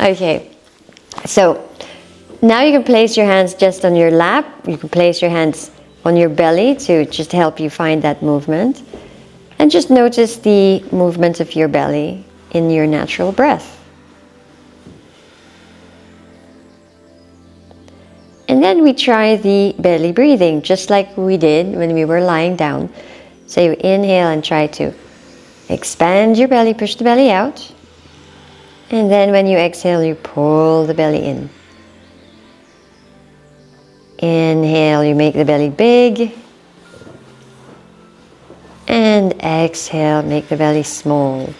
Okay, so now you can place your hands just on your lap. You can place your hands on your belly to just help you find that movement. And just notice the movement of your belly in your natural breath. And then we try the belly breathing, just like we did when we were lying down. So you inhale and try to expand your belly, push the belly out. And then when you exhale, you pull the belly in. Inhale, you make the belly big. And exhale, make the belly small.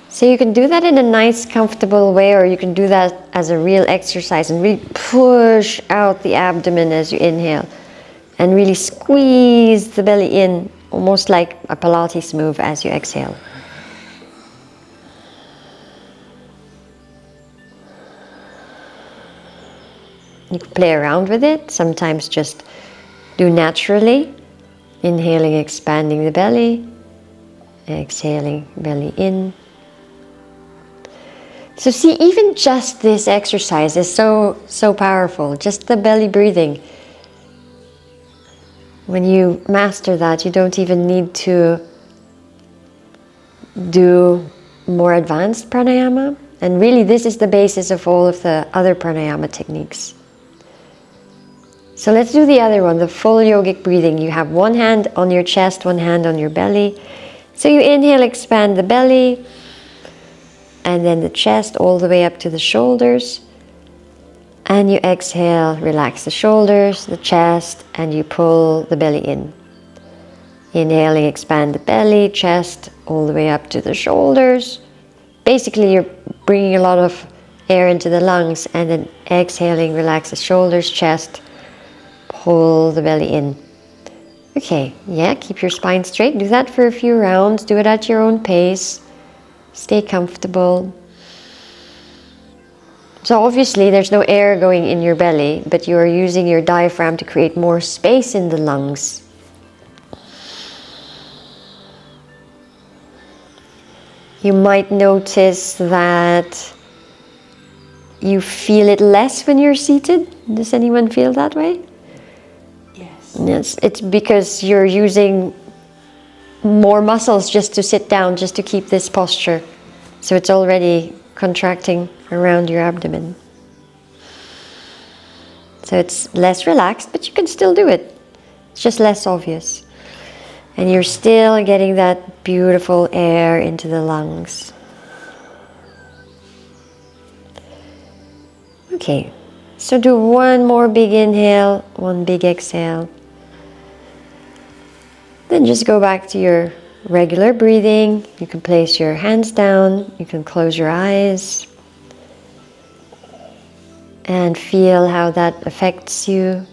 So you can do that in a nice, comfortable way, or you can do that as a real exercise and really push out the abdomen as you inhale and really squeeze the belly in, almost like a Pilates move as you exhale. You can play around with it, sometimes just do naturally, inhaling, expanding the belly, exhaling, belly in. So see, even just this exercise is so powerful, just the belly breathing. When you master that, you don't even need to do more advanced pranayama. And really, this is the basis of all of the other pranayama techniques. So let's do the other one, the full yogic breathing. You have one hand on your chest, one hand on your belly. So you inhale, expand the belly, and then the chest all the way up to the shoulders. And you exhale, relax the shoulders, the chest, and you pull the belly in. Inhaling, expand the belly, chest, all the way up to the shoulders. Basically, you're bringing a lot of air into the lungs, and then exhaling, relax the shoulders, chest, pull the belly in. Okay, yeah, keep your spine straight. Do that for a few rounds. Do it at your own pace. Stay comfortable. So obviously there's no air going in your belly, but you are using your diaphragm to create more space in the lungs. You might notice that you feel it less when you're seated. Does anyone feel that way? Yes. Yes, it's because you're using more muscles just to sit down, just to keep this posture. So it's already contracting around your abdomen. So it's less relaxed, but you can still do it. It's just less obvious. And you're still getting that beautiful air into the lungs. Okay, so do one more big inhale, one big exhale. Then just go back to your regular breathing. You can place your hands down, you can close your eyes, and feel how that affects you.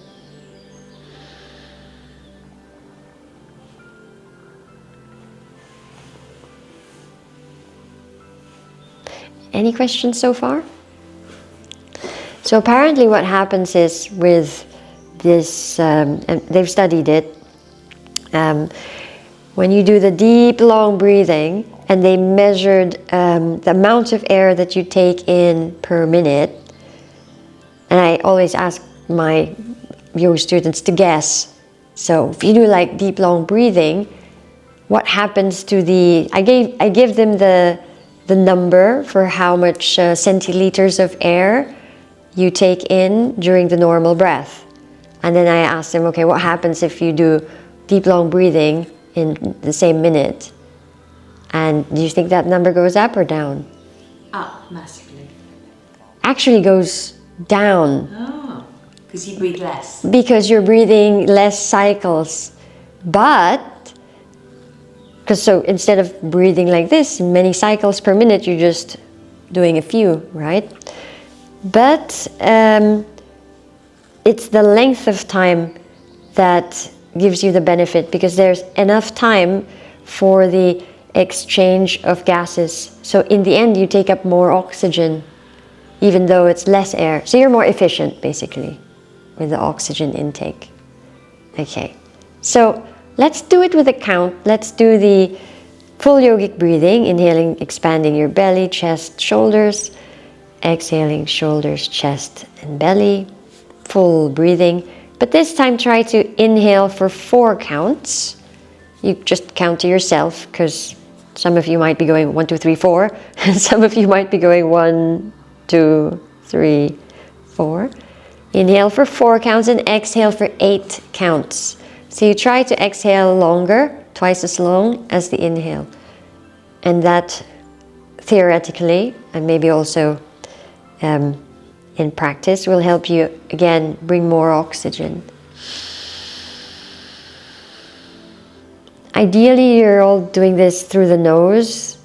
Any questions so far? So apparently what happens is with this, and they've studied it, when you do the deep, long breathing, and they measured the amount of air that you take in per minute, and I always ask my yoga students to guess. So if you do like deep, long breathing, what happens to the, I give them the number for how much centiliters of air you take in during the normal breath. And then I ask them, okay, what happens if you do deep, long breathing in the same minute? And do you think that number goes up or down? Up massively. Actually goes down. Oh, because you breathe less. Because you're breathing less cycles. But, because so instead of breathing like this, many cycles per minute, you're just doing a few, right? But it's the length of time that gives you the benefit, because there's enough time for the exchange of gases. So in the end, you take up more oxygen, even though it's less air. So you're more efficient, basically, with the oxygen intake. Okay, so let's do it with a count. Let's do the Full yogic breathing, inhaling, expanding your belly, chest, shoulders, exhaling, shoulders, chest, and belly. Full breathing. But this time try to inhale for 4 counts. You just count to yourself, because some of you might be going 1, 2, 3, 4, and some of you might be going 1, 2, 3, 4. Inhale for 4 counts and exhale for 8 counts. So you try to exhale longer, twice as long as the inhale. And that theoretically, and maybe also in practice, will help you again bring more oxygen. Ideally, you're all doing this through the nose,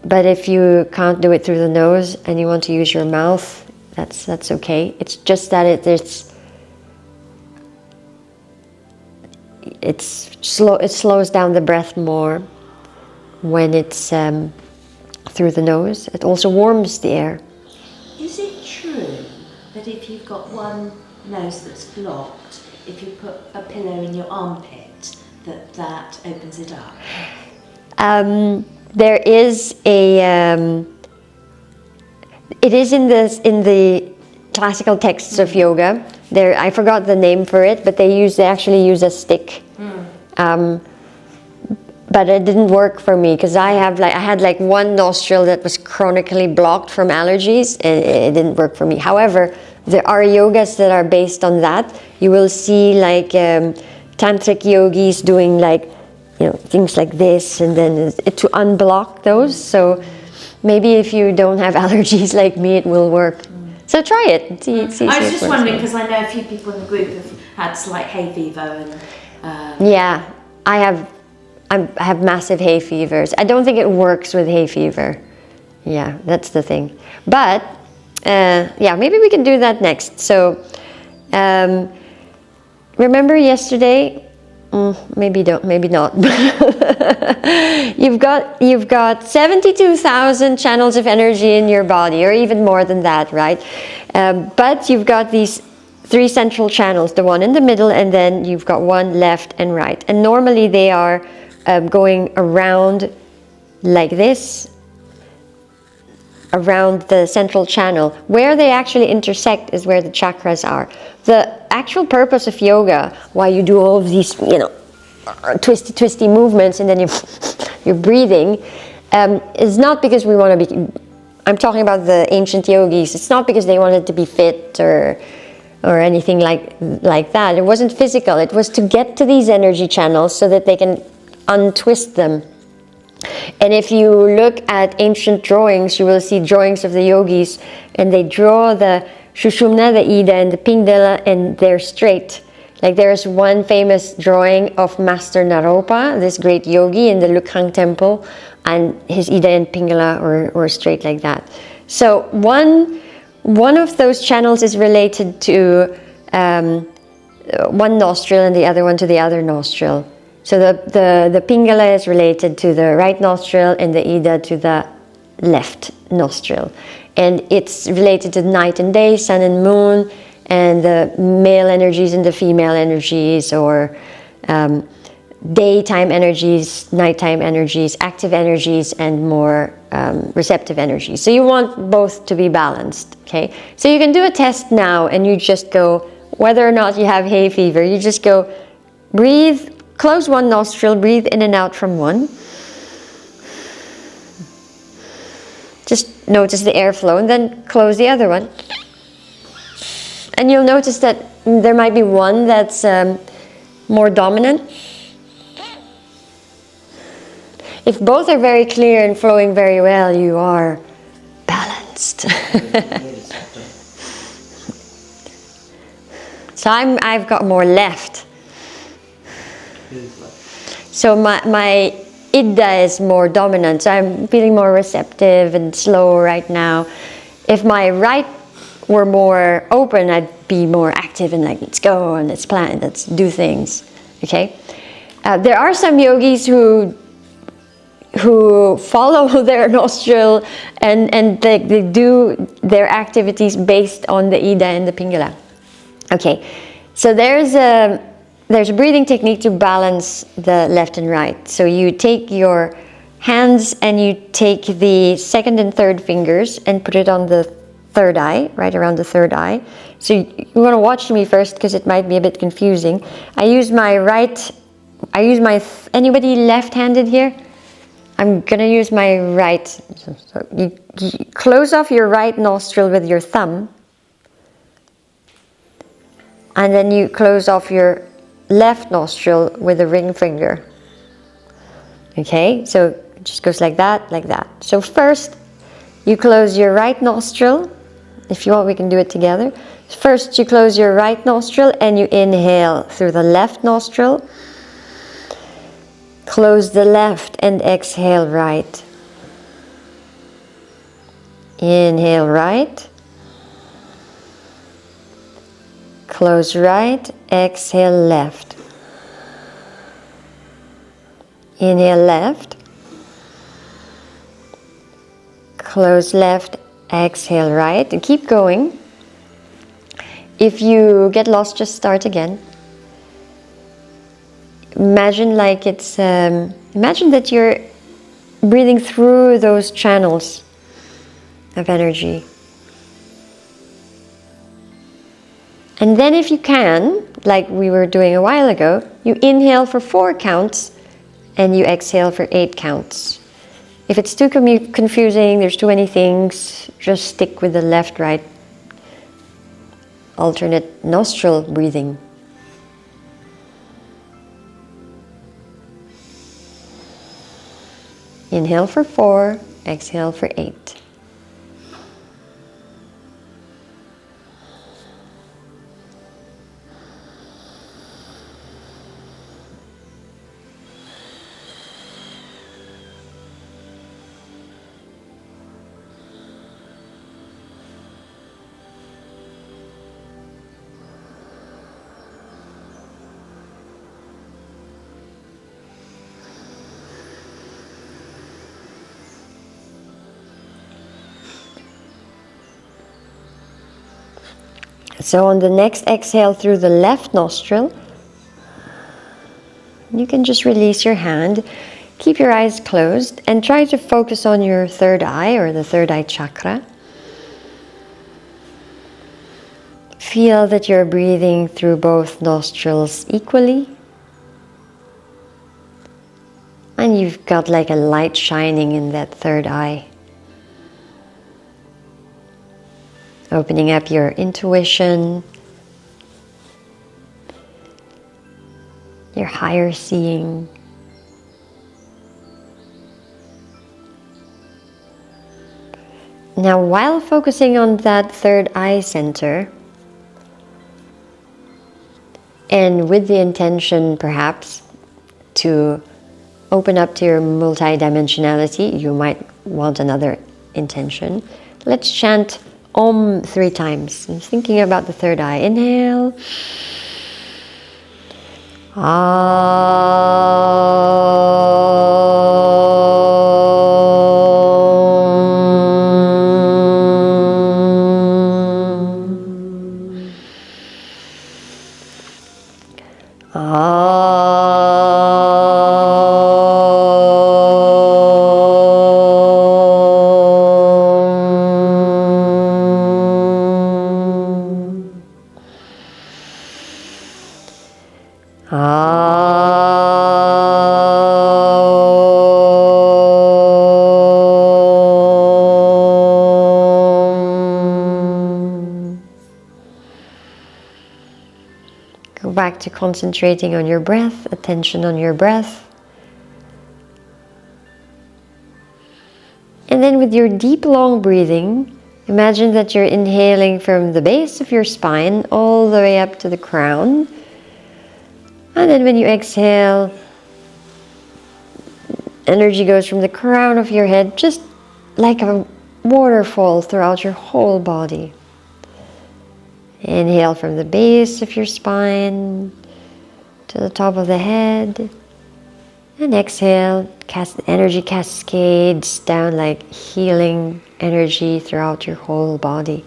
but if you can't do it through the nose and you want to use your mouth, that's okay. It's just that it slows down the breath more when it's through the nose. It also warms the air. Is it true that if you've got one nose that's blocked, if you put a pillow in your armpit, that opens it up? There is a it is in the classical texts of yoga. There, I forgot the name for it, but they actually use a stick. But it didn't work for me, because I had like one nostril that was chronically blocked from allergies, and it didn't work for me. However, there are yogas that are based on that. You will see like tantric yogis doing like, you know, things like this, and then to unblock those. So maybe if you don't have allergies like me, it will work. So try it. See I was just wondering, because I know a few people in the group have had slight hay fever and. Yeah, I have massive hay fevers. I don't think it works with hay fever. Yeah, that's the thing. But yeah, maybe we can do that next. So remember yesterday? Maybe don't. Maybe not. You've got 72,000 channels of energy in your body, or even more than that, right? But you've got these 3 central channels, the one in the middle, and then you've got one left and right. And normally they are going around like this, around the central channel. Where they actually intersect is where the chakras are. The actual purpose of yoga, why you do all of these, you know, twisty movements, and then you're breathing, is not because we want to be. I'm talking about the ancient yogis. It's not because they wanted to be fit or anything like that. It wasn't physical. It was to get to these energy channels so that they can untwist them. And if you look at ancient drawings, you will see drawings of the yogis, and they draw the Sushumna, the Ida, and the Pingala, and they're straight. Like there's one famous drawing of Master Naropa, this great yogi in the Lukhang temple, and his Ida and Pingala were straight like that. So one of those channels is related to one nostril, and the other one to the other nostril. So the Pingala is related to the right nostril, and the Ida to the left nostril. And it's related to night and day, sun and moon, and the male energies and the female energies, or daytime energies, nighttime energies, active energies, and more receptive energies. So you want both to be balanced, okay? So you can do a test now, and you just go, whether or not you have hay fever, you just go, breathe, close one nostril, breathe in and out from one. Just notice the airflow, and then close the other one. And you'll notice that there might be one that's more dominant. If both are very clear and flowing very well, you are balanced. So I've got more left. So my Ida is more dominant, so I'm feeling more receptive and slow right now. If my right were more open, I'd be more active and like, let's go and let's plan, let's do things, okay? There are some yogis who follow their nostril and they do their activities based on the Ida and the Pingala. Okay, so there's a breathing technique to balance the left and right. So you take your hands and you take the second and third fingers and put it on the third eye, right around the third eye. So you want to watch me first because it might be a bit confusing. I use my anybody left-handed here? I'm gonna use my right. So you close off your right nostril with your thumb, and then you close off your left nostril with a ring finger. Okay, so it just goes like that, like that. So first, you close your right nostril. If you want, we can do it together. First, you close your right nostril and you inhale through the left nostril. Close the left and exhale right. Inhale right. Close right, exhale left. Inhale left. Close left, exhale right, and keep going. If you get lost, just start again. Imagine imagine that you're breathing through those channels of energy. And then if you can, like we were doing a while ago, you inhale for 4 counts and you exhale for 8 counts. If it's too confusing, there's too many things, just stick with the left-right alternate nostril breathing. Inhale for 4, exhale for 8. So on the next exhale through the left nostril, you can just release your hand, keep your eyes closed, and try to focus on your third eye or the third eye chakra. Feel that you're breathing through both nostrils equally. And you've got like a light shining in that third eye. Opening up your intuition, your higher seeing. Now, while focusing on that third eye center, and with the intention perhaps to open up to your multidimensionality, you might want another intention. Let's chant Om 3 times. I'm thinking about the third eye. Inhale. Go back to concentrating on your breath, attention on your breath. And then with your deep, long breathing, imagine that you're inhaling from the base of your spine all the way up to the crown. And then when you exhale, energy goes from the crown of your head just like a waterfall throughout your whole body. Inhale from the base of your spine to the top of the head. And exhale, energy cascades down like healing energy throughout your whole body.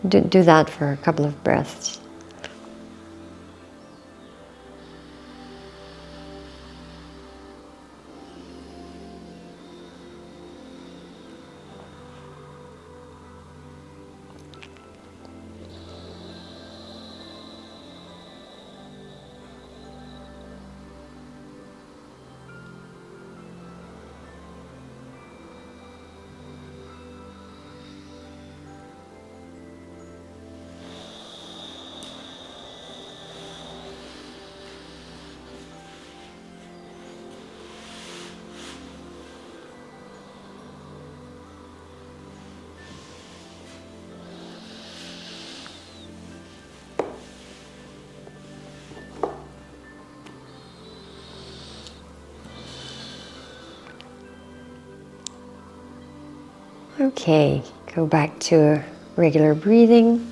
Do that for a couple of breaths. Okay, go back to regular breathing.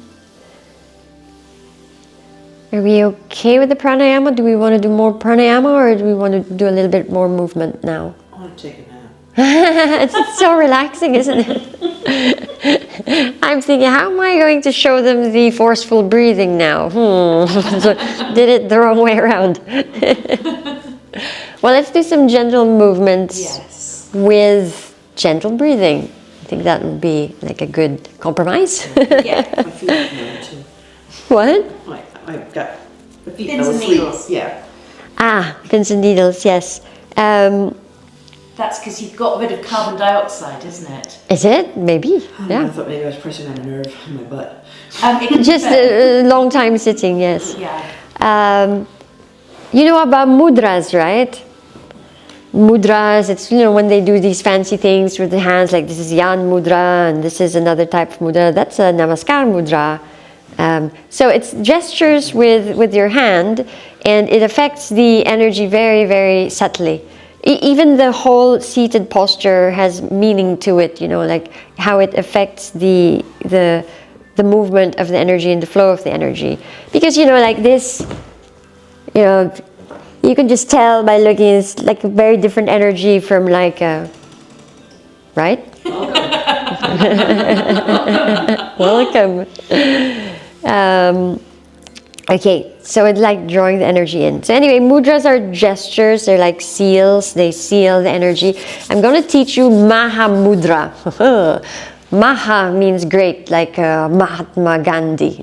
Are we okay with the pranayama? Do we want to do more pranayama, or do we want to do a little bit more movement now? I want to take a nap. It's so relaxing, isn't it? I'm thinking, how am I going to show them the forceful breathing now? So did it the wrong way around. Well, let's do some gentle movements Yes. with gentle breathing. I think that would be like a good compromise. Yeah, my feet are numb too. What? I've got the feet Pins fell and asleep. needles. Yeah. Ah, pins and needles, yes. That's because you've got rid of carbon dioxide, isn't it? Is it? Maybe, I yeah. thought maybe I was pressing on a nerve in my butt. It could be Just both. a long time sitting, yes. Yeah. You know about mudras, right? Mudras, it's, you know, when they do these fancy things with the hands, like this is Yan mudra and this is another type of mudra, that's a Namaskar mudra. So it's gestures with your hand, and it affects the energy very, very subtly. Even the whole seated posture has meaning to it, you know, like how it affects the movement of the energy and the flow of the energy. Because, you know, like this, you know, you can just tell by looking, it's like a very different energy from like right? Welcome. Okay, so it's like drawing the energy in. So anyway, mudras are gestures. They're like seals. They seal the energy. I'm going to teach you Maha Mudra. Maha means great, like Mahatma Gandhi.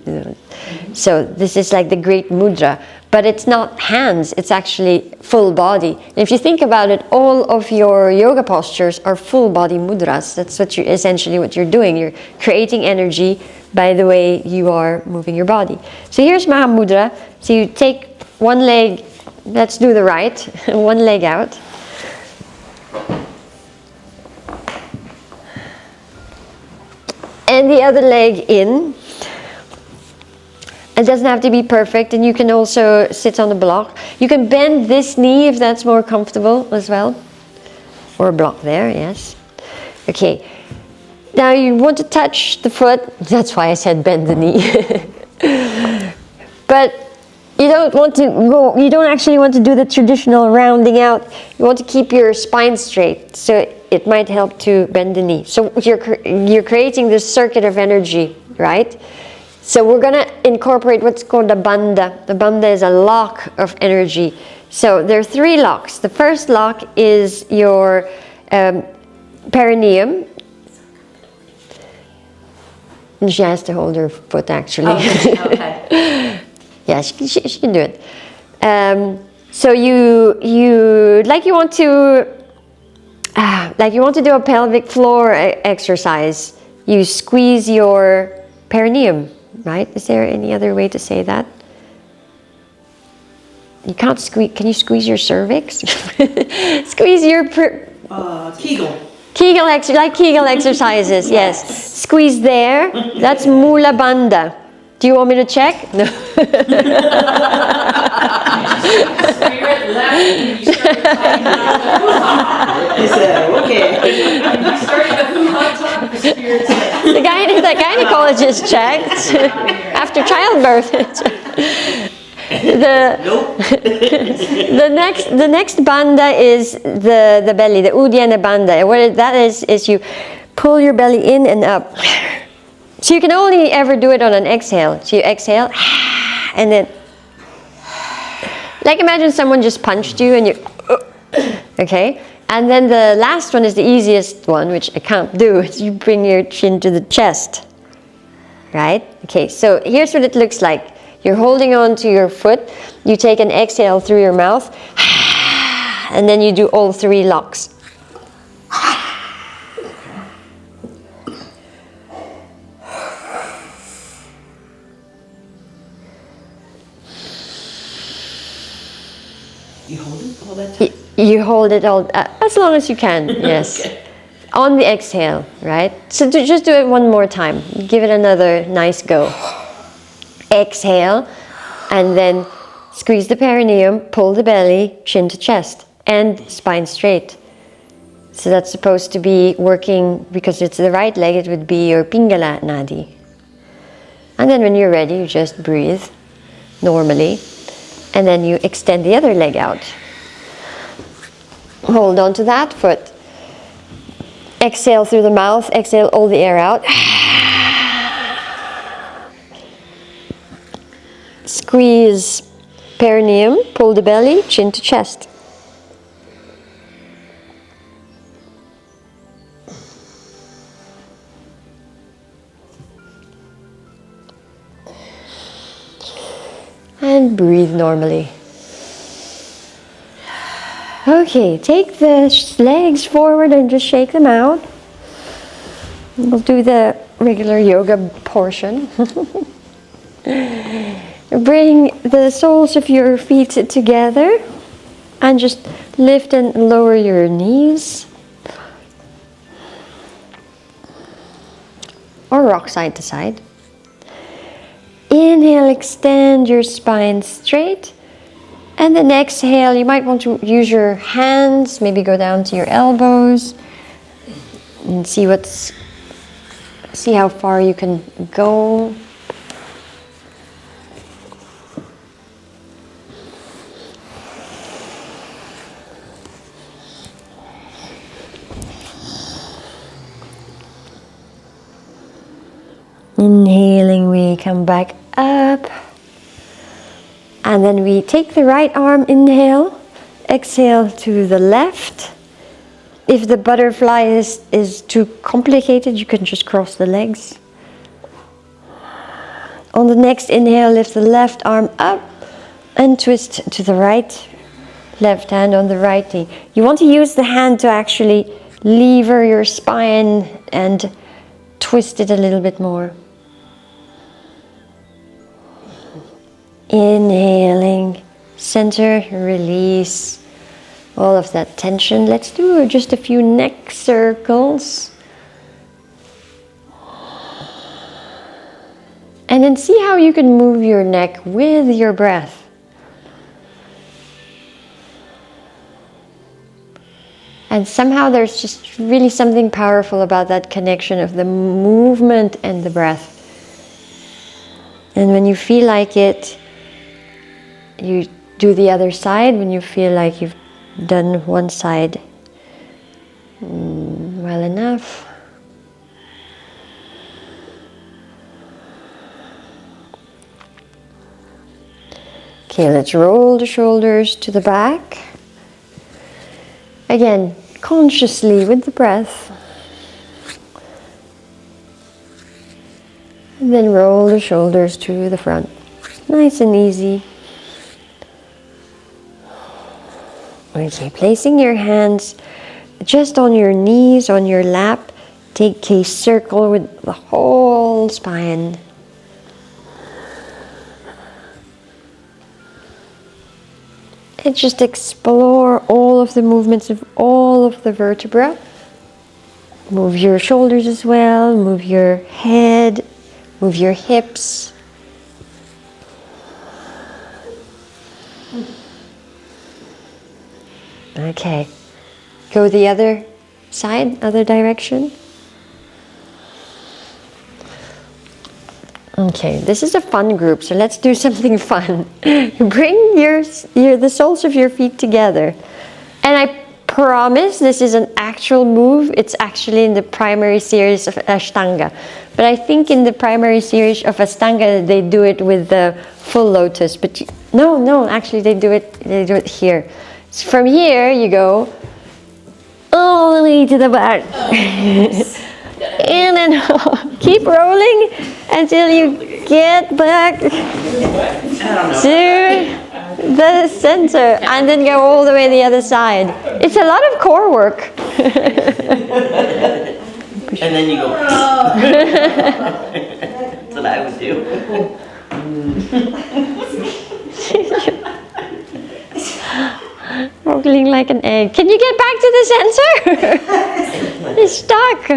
So this is like the great mudra. But it's not hands, it's actually full body. And if you think about it, all of your yoga postures are full body mudras. That's what you're essentially what you're doing. You're creating energy by the way you are moving your body. So here's Maha Mudra. So you take one leg, let's do the right, one leg out. And the other leg in. It doesn't have to be perfect, and you can also sit on the block. You can bend this knee if that's more comfortable as well. Or a block there, yes. Okay. Now you want to touch the foot. That's why I said bend the knee. But you don't want to go, you don't actually want to do the traditional rounding out. You want to keep your spine straight. So it might help to bend the knee. So you're creating this circuit of energy, right? So we're going to incorporate what's called the bandha. The bandha is a lock of energy. So there are 3 locks. The first lock is your perineum. And she has to hold her foot actually. Okay. Yeah, she can do it. So you want to do a pelvic floor exercise. You squeeze your perineum. Right? Is there any other way to say that? You can't squeeze. Can you squeeze your cervix? Squeeze your Kegel. Kegel exercises. Yes. Squeeze there. That's Mula Bandha. Do you want me to check? No. Spirit left and you started talking about the hoo-ha. I said, okay. And you started the hoo-ha talk, the spirit said, The gynecologist checked after childbirth. Nope. The next bandha is the belly, the Uddiyana bandha. What that is you pull your belly in and up. So you can only ever do it on an exhale. So you exhale, and then, like imagine someone just punched you and you, okay? And then the last one is the easiest one, which I can't do, is you bring your chin to the chest, right? Okay, so here's what it looks like. You're holding on to your foot, you take an exhale through your mouth, and then you do all 3 locks. You hold it all that time? You hold it all, as long as you can, yes. Okay. On the exhale, right? So just do it one more time. Give it another nice go. Exhale, and then squeeze the perineum, pull the belly, chin to chest, and spine straight. So that's supposed to be working, because it's the right leg, it would be your Pingala Nadi. And then when you're ready, you just breathe normally. And then you extend the other leg out. Hold on to that foot. Exhale through the mouth, exhale all the air out. Squeeze perineum, pull the belly, chin to chest. And breathe normally. Okay, take the legs forward and just shake them out. We'll do the regular yoga portion. Bring the soles of your feet together and just lift and lower your knees. Or rock side to side. Inhale, extend your spine straight. And then exhale, you might want to use your hands, maybe go down to your elbows and see how far you can go. Inhaling, we come back up. And then we take the right arm, inhale, exhale to the left. If the butterfly is too complicated, you can just cross the legs. On the next inhale, lift the left arm up and twist to the right. Left hand on the right knee. You want to use the hand to actually lever your spine and twist it a little bit more. Inhaling, center, release all of that tension. Let's do just a few neck circles. And then see how you can move your neck with your breath. And somehow there's just really something powerful about that connection of the movement and the breath. And when you feel like it, you do the other side. When you feel like you've done one side well enough. Okay, let's roll the shoulders to the back. Again, consciously with the breath. And then roll the shoulders to the front. Nice and easy. Okay, placing your hands just on your knees, on your lap. Take a circle with the whole spine. And just explore all of the movements of all of the vertebrae. Move your shoulders as well, move your head, move your hips. Okay, go the other side, other direction. Okay, this is a fun group, so let's do something fun. Bring the soles of your feet together. And I promise this is an actual move. It's actually in the primary series of Ashtanga. But I think in the primary series of Ashtanga, they do it with the full lotus. But no, actually they do it here. So from here, you go all the way to the back. In and out. Keep rolling until you get back to the center and then go all the way to the other side. It's a lot of core work. And then you go. That's what I would do. Rolling like an egg. Can you get back to the center? It's stuck.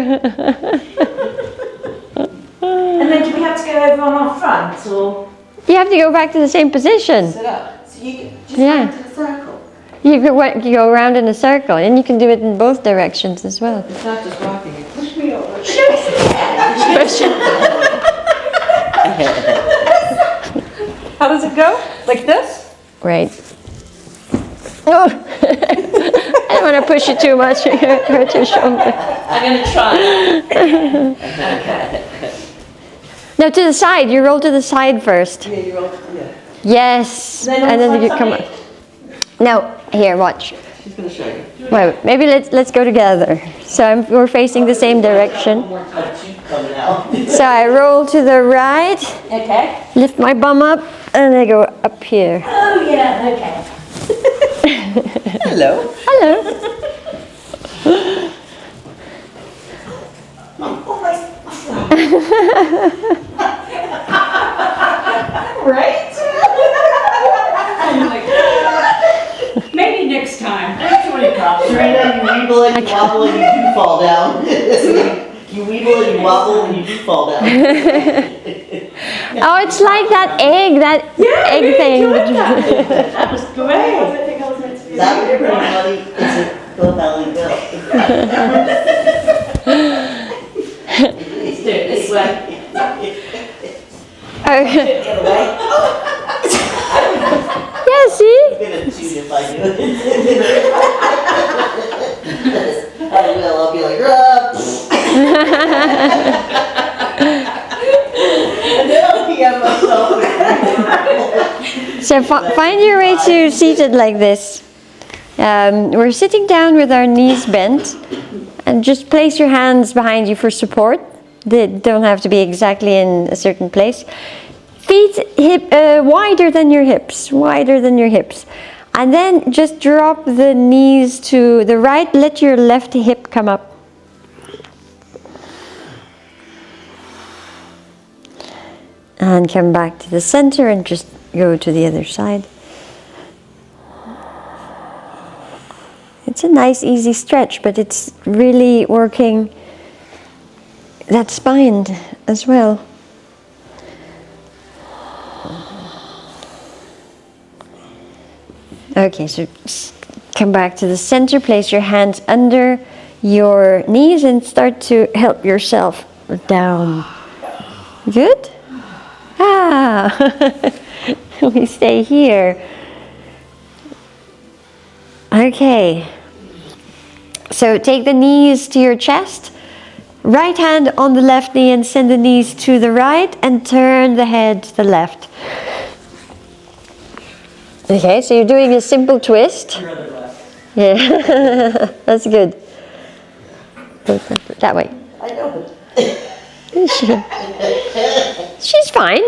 And then do we have to go over on our front, or? You have to go back to the same position. Sit up. So you just Yeah. go into the circle. You go around in a circle, and you can do it in both directions as well. It's not just rocking, you push me over. How does it go? Like this? Right. Oh, I don't want to push you too much. You hurt your shoulder. I'm gonna try. No, to the side. You roll to the side first. Yeah, you roll. Yeah. Yes, Then and then you on come up. No, here, watch. She's gonna show you. Wait, maybe let's go together. So we're facing the same direction. Coming out. So I roll to the right, Okay. lift my bum up, and I go up here. Oh yeah, okay. Hello. Hello. Right? Maybe next time. Serena, you weeble and you wobble and you do fall down. You weeble and you wobble and you do fall down. Oh, it's like that egg thing. That was great. That would be pretty funny. Is it go belly go? Let's do it this way. Okay. The other way. Yeah, see? I'm gonna shoot if I do it. I will. I'll be like, and then I'll PM myself. So find your way to seated like this. We're sitting down with our knees bent, and just place your hands behind you for support. They don't have to be exactly in a certain place. Feet wider than your hips, and then just drop the knees to the right. Let your left hip come up. And come back to the center and just go to the other side. It's a nice easy stretch, but it's really working that spine as well. Okay, so come back to the center, place your hands under your knees and start to help yourself down. Good? Ah, we stay here. Okay, so take the knees to your chest, right hand on the left knee and send the knees to the right and turn the head to the left. Okay, so you're doing a simple twist. Yeah, that's good. That way. I know. She's fine.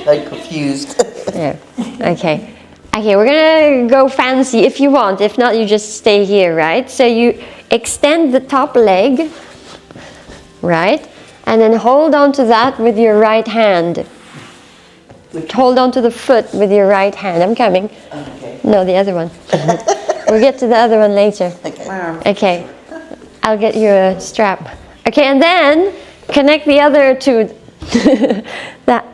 I'm confused. Yeah. Okay. Okay, we're gonna go fancy if you want. If not, you just stay here, right? So you extend the top leg, right? And then hold on to that with your right hand. Hold on to the foot with your right hand. I'm coming. Okay. No, the other one. We'll get to the other one later. Okay. Okay. I'll get you a strap. Okay, and then connect the other to that.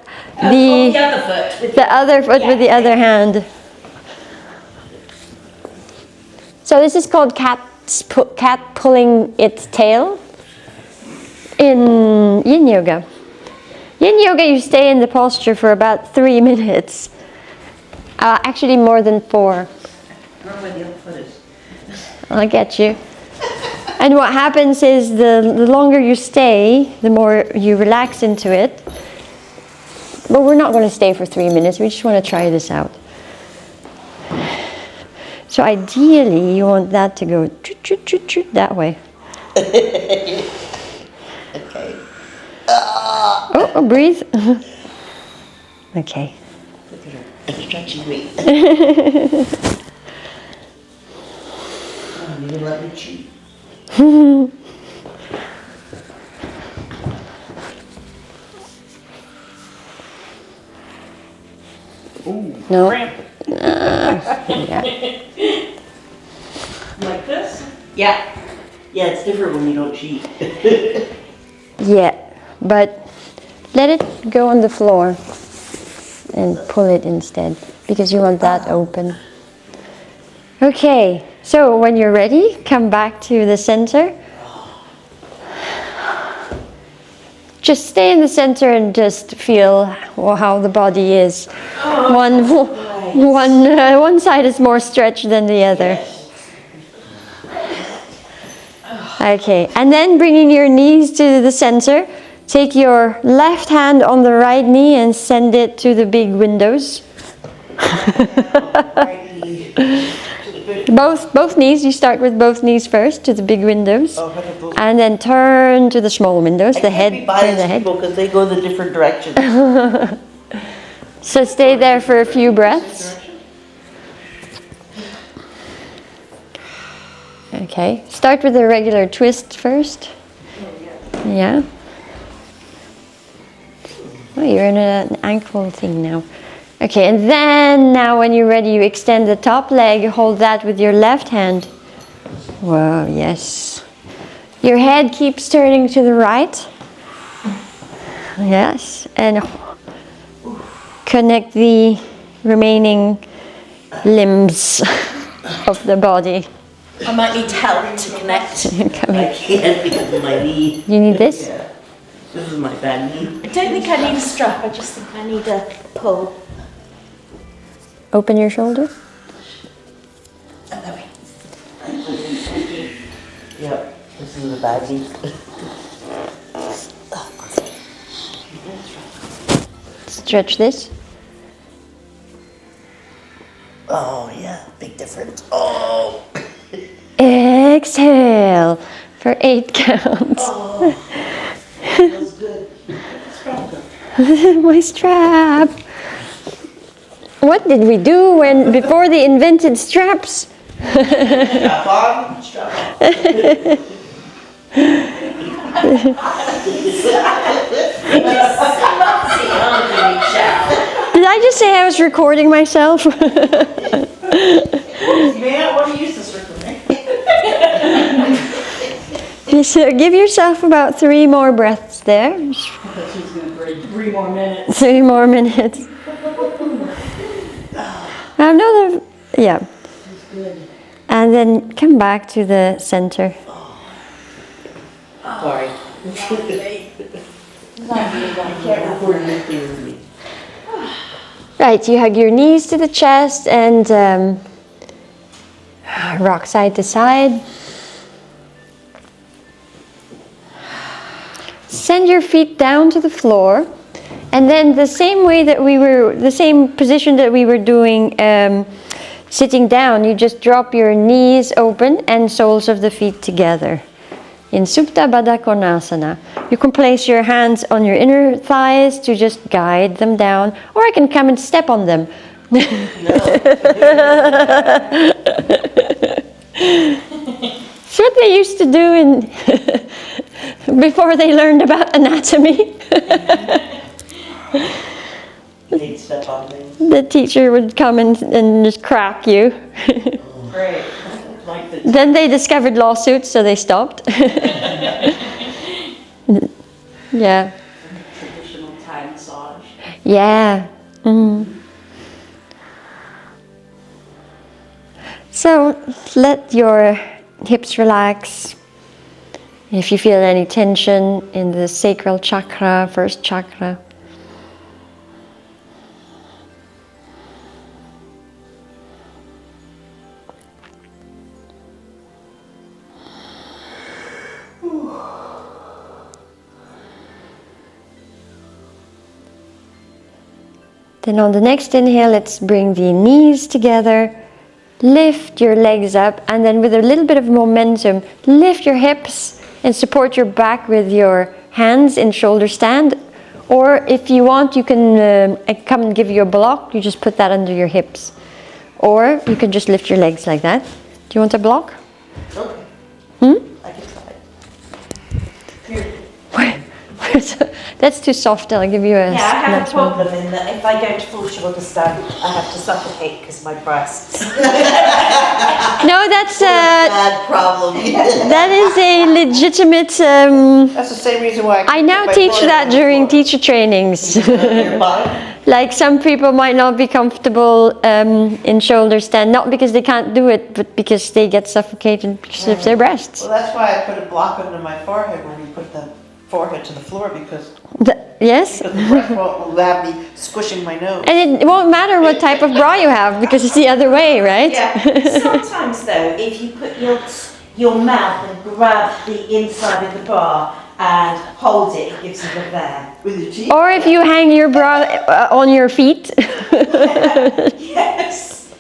The other foot. The other foot with the other hand. So this is called cat pulling its tail in yin yoga. Yin yoga, you stay in the posture for about 3 minutes. Actually more than 4. Where the other foot is. I'll get you. And what happens is the longer you stay, the more you relax into it. But we're not going to stay for 3 minutes. We just want to try this out. So ideally, you want that to go that way. Okay. Oh, breathe. Okay. Look at her. It's stretching me. Oh, you didn't let me cheat. No. Like this? Yeah. Yeah, it's different when you don't cheat. Yeah, but let it go on the floor. and pull it instead, because you want that open. Okay, so when you're ready, come back to the center. Just stay in the center and just feel how the body is. One side is more stretched than the other. Okay, and then bringing your knees to the center. Take your left hand on the right knee and send it to the big windows. Both knees, you start with both knees first to the big windows. And then turn to the small windows, the head. Turn the head. Because they go the different directions. So stay there for a few breaths. Okay, start with a regular twist first. Yeah. Oh, you're in an ankle thing now. Okay, and then now when you're ready, you extend the top leg, hold that with your left hand. Wow, yes. Your head keeps turning to the right. Yes, and connect the remaining limbs of the body. I might need help to connect. Come I here. can't because of my knee. You need this? Yeah. This is my bad knee. I don't think I need a strap, I just think I need a pull. Open your shoulder. There we Yep, this is a bad knee. Stretch this. Oh yeah, big difference. Oh! Exhale for 8 counts. Oh, feels good. My strap. What did we do before they invented straps? Strap on, strap off. Did I just say I was recording myself? Man, what do you use this recording? So give yourself about 3 more breaths there. She's gonna breathe 3 more minutes. 3 more minutes. Another, yeah. And then come back to the center. Sorry. I can't record anything with me. Right, you hug your knees to the chest and rock side to side. Send your feet down to the floor, and then the same position that we were doing sitting down, you just drop your knees open and soles of the feet together. In Supta Baddha Konasana, you can place your hands on your inner thighs to just guide them down, or I can come and step on them. It's what they used to do before they learned about anatomy. They'd step on things. The teacher would come and just crack you. Great. Like the Then they discovered lawsuits, so they stopped. Yeah. Traditional Thai massage. Yeah. So let your hips relax. If you feel any tension in the sacral chakra, first chakra. Then on the next inhale, let's bring the knees together, lift your legs up, and then with a little bit of momentum, lift your hips and support your back with your hands in shoulder stand. Or if you want, you can come and give you a block, you just put that under your hips. Or you can just lift your legs like that. Do you want a block? Okay. Hmm? I can try. That's too soft, I'll give you a Yeah, I have a nice one. problem in that if I go to full shoulder stand, I have to suffocate because my breasts. No, that's Bad problem. that is a legitimate. That's the same reason why I now teach that during teacher trainings. Your body? Like some people might not be comfortable in shoulder stand, not because they can't do it, but because they get suffocated because of their breasts. Well, that's why I put a block under my forehead when we put the forehead to the floor because Yes? the breath will have me squishing my nose. And it won't matter what type of bra you have because it's the other way, right? Yeah. Sometimes though, if you put your mouth and grab the inside of the bra and hold it, it gives you the there. With your teeth? Or if you hang your bra on your feet. Yes.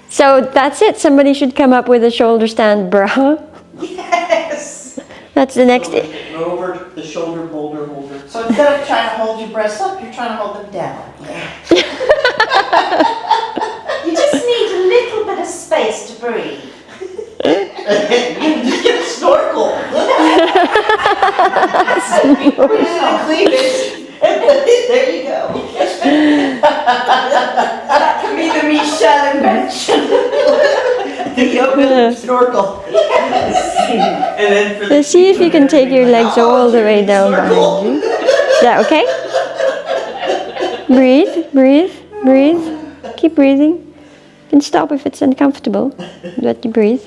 So that's it. Somebody should come up with a shoulder stand bra. Yes. That's the next. Over the shoulder boulder holder. So instead of trying to hold your breasts up, you're trying to hold them down. You just need a little bit of space to breathe. Just get a snorkel. Put it in a cleavage. There you go. That can be the Michelle invention. The yoga snorkel. And then for Let's see if you can take your legs all the way down behind you. Is that okay? Breathe, breathe, breathe. Keep breathing. You can stop if it's uncomfortable. But you breathe.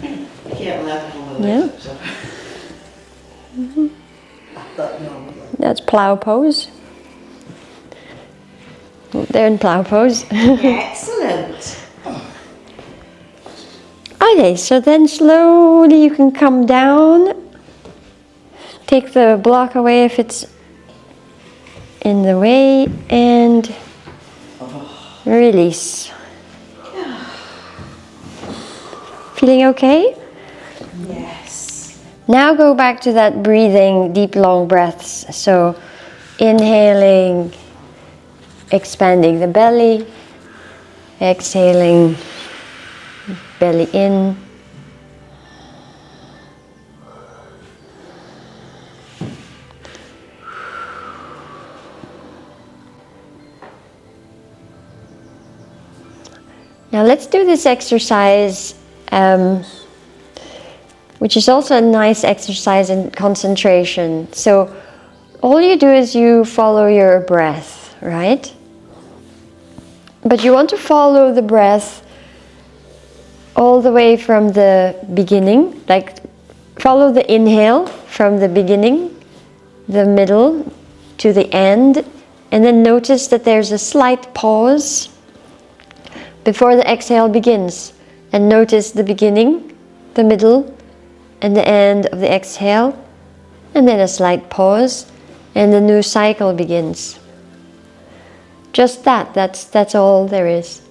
I can't laugh at all. Yeah. So. I thought, no. That's plow pose. They're in plow pose. Excellent. Okay, so then slowly you can come down. Take the block away if it's in the way and release. Feeling okay? Yes. Now go back to that breathing, deep long breaths. So inhaling, expanding the belly, exhaling, belly in. Now let's do this exercise, which is also a nice exercise in concentration. So all you do is you follow your breath, right? But you want to follow the breath all the way from the beginning, like follow the inhale from the beginning, the middle to the end, and then notice that there's a slight pause before the exhale begins. And notice the beginning, the middle, and the end of the exhale, and then a slight pause, and the new cycle begins. Just that's all there is.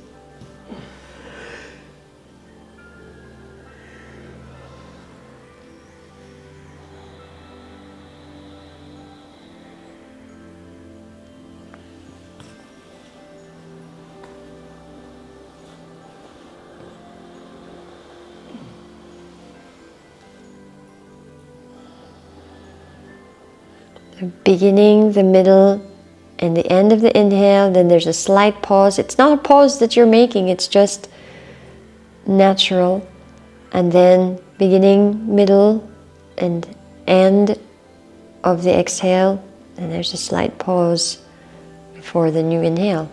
The beginning, the middle, and the end of the inhale, then there's a slight pause. It's not a pause that you're making, it's just natural. And then beginning, middle, and end of the exhale, and there's a slight pause before the new inhale.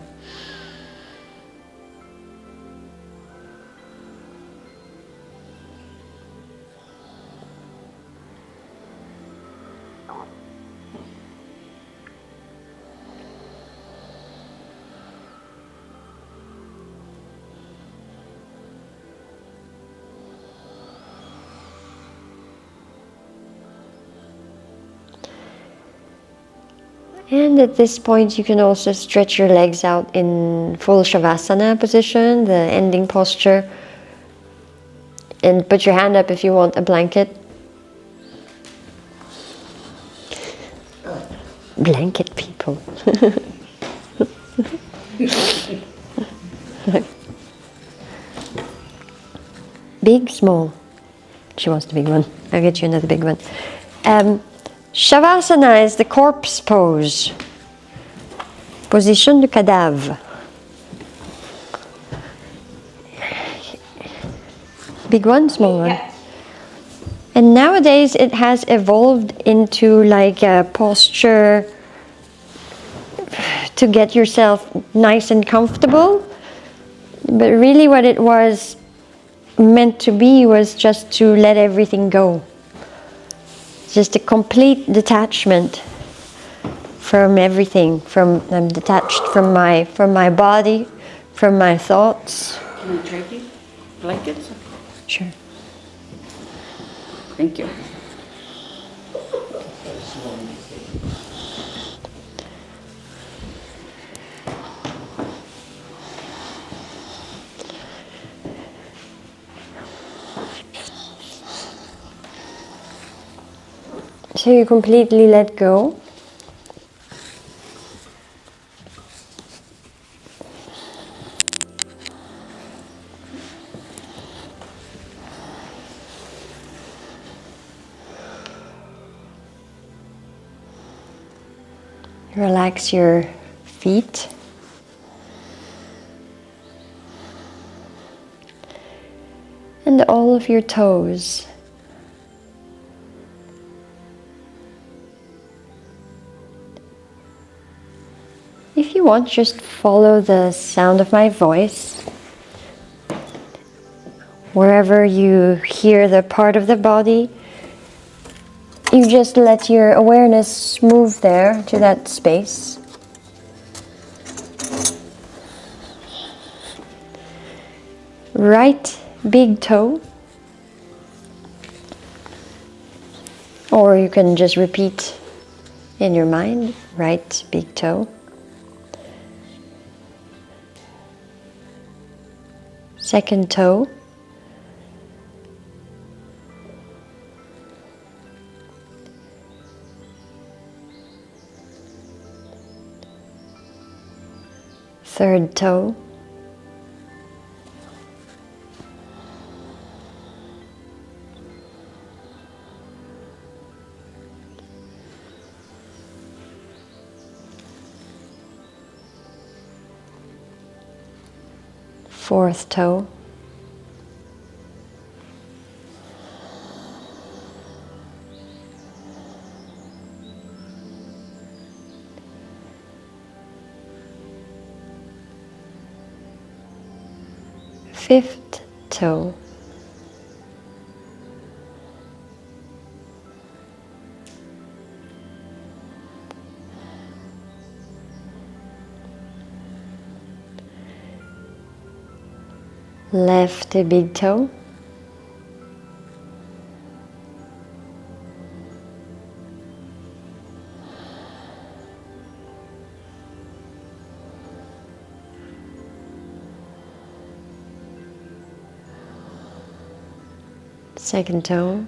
And at this point you can also stretch your legs out in full Shavasana position, the ending posture. And put your hand up if you want a blanket. Blanket people. Big, small. She wants the big one. I'll get you another big one. Shavasana is the corpse pose. Position du cadavre. Big one, small one. Yeah. And nowadays it has evolved into like a posture to get yourself nice and comfortable. But really what it was meant to be was just to let everything go. Just a complete detachment from everything. I'm detached from my body, from my thoughts. Can I trade you blankets? Sure. Thank you. So you completely let go. Relax your feet. And all of your toes. If you want, just follow the sound of my voice. Wherever you hear the part of the body, you just let your awareness move there to that space. Right big toe. Or you can just repeat in your mind, right big toe. Second toe. Third toe. Fourth toe. Fifth toe. Left big toe. Second toe.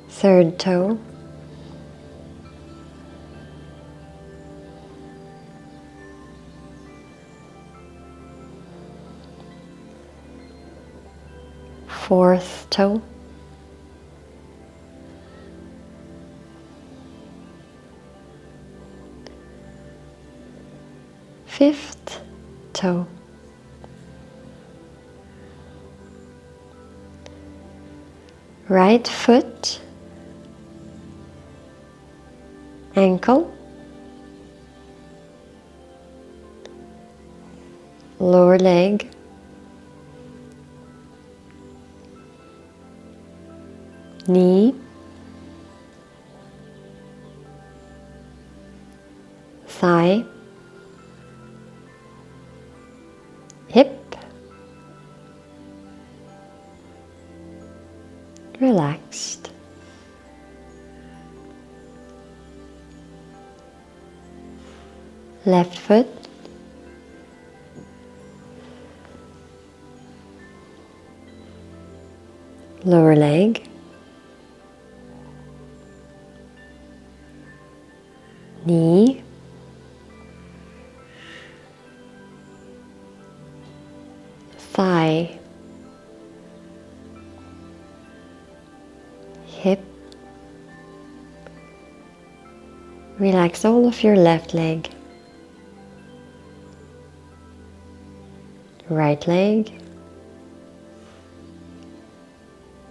Third toe. Fourth toe. Fifth toe. Right foot, ankle, lower leg, knee, thigh, hip, relaxed. Left foot, lower leg, knee, thigh, hip. Relax all of your left leg. Right leg,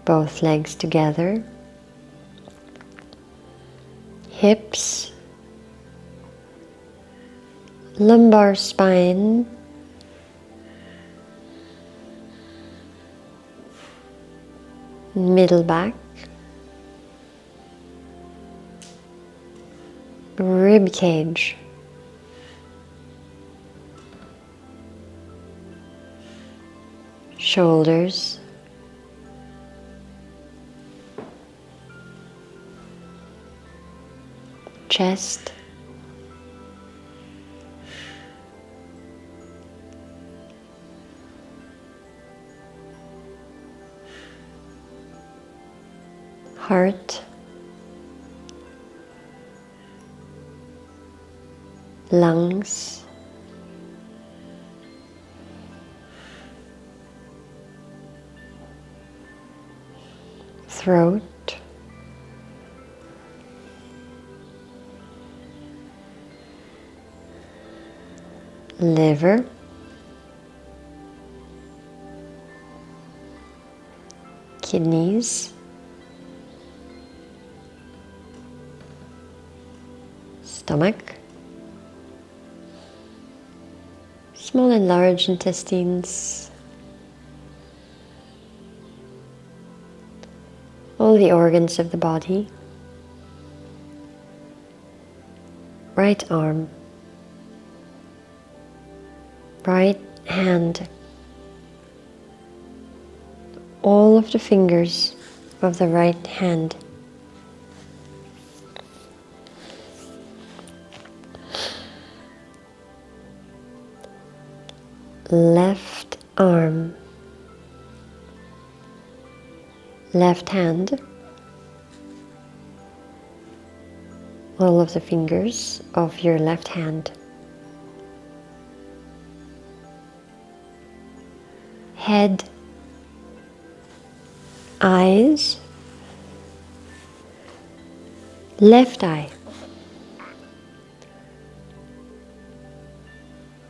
both legs together, hips, lumbar spine, middle back, rib cage, shoulders, chest, heart, lungs, throat, liver, kidneys, stomach, small and large intestines, all the organs of the body, right arm, right hand, all of the fingers of the right hand, left arm, left hand, all of the fingers of your left hand, head, eyes, left eye,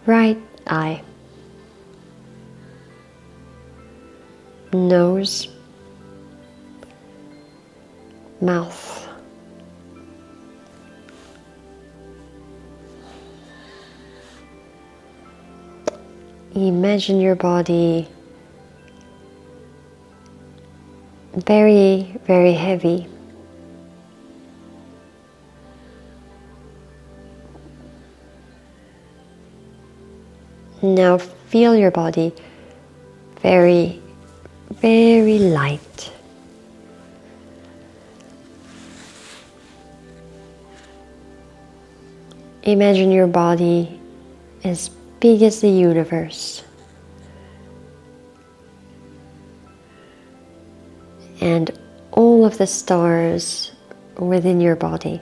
right eye, nose, mouth, imagine your body very, very heavy. Now feel your body very, very light. Imagine your body as big as the universe. And all of the stars within your body.